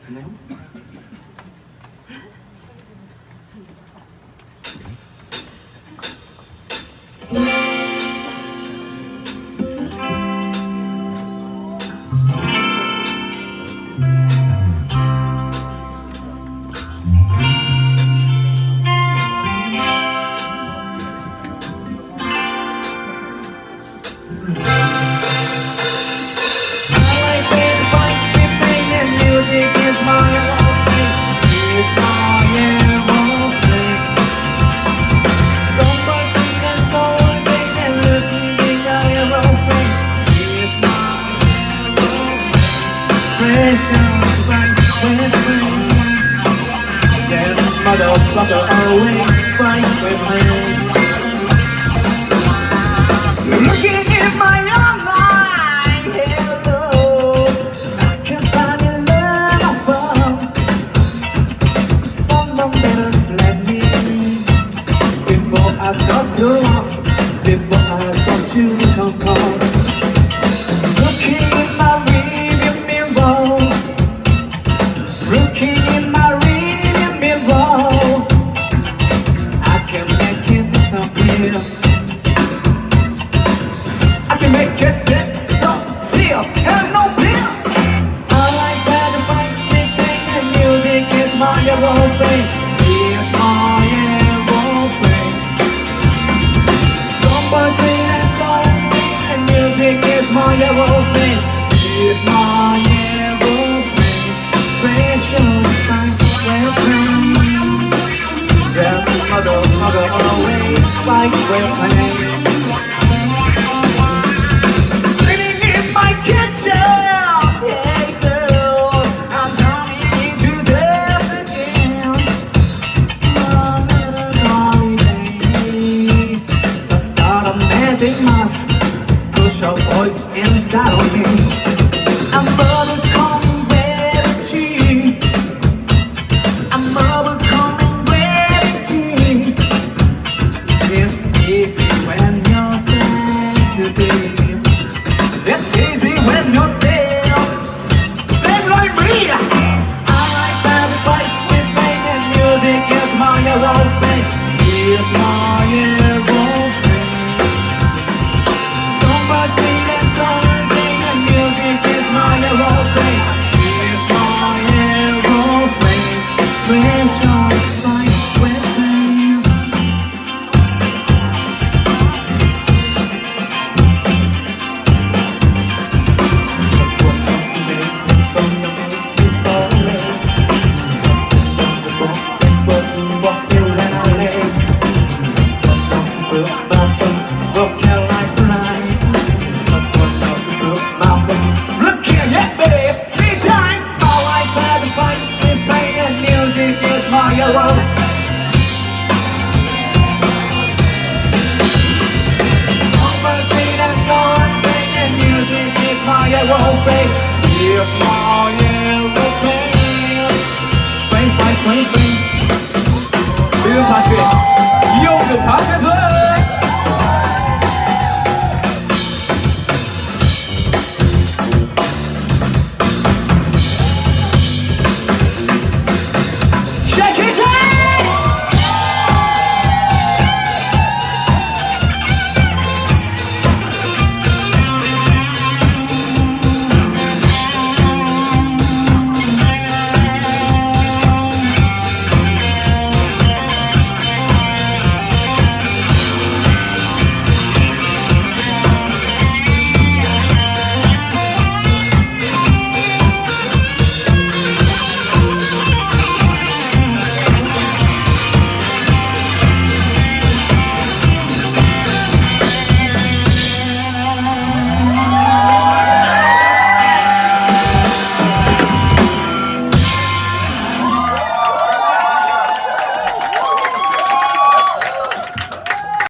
됐나요? Motherfucker always fight with me. Looking in my own eye, hello, I can find a love I found. Someone better let me before I start to lost, before I start to become cold. Looking in my rearview mirror, looking in my I can make it disappear, have no fear. I like that the fight, and music is my aeroplane. It's my aeroplane. Somebody sing that song, and music is my aeroplane. It's my aeroplane. Special time, airplane. Yes, mother, always fight with pain. Push your voice inside of me. I'm overcoming gravity. I'm overcoming gravity. It's easy when you're sad to be. It's easy when you're sad. Then like me, I like that fight with pain and music is my aeroplane. It's my aeroplane. Aeroplane, here's my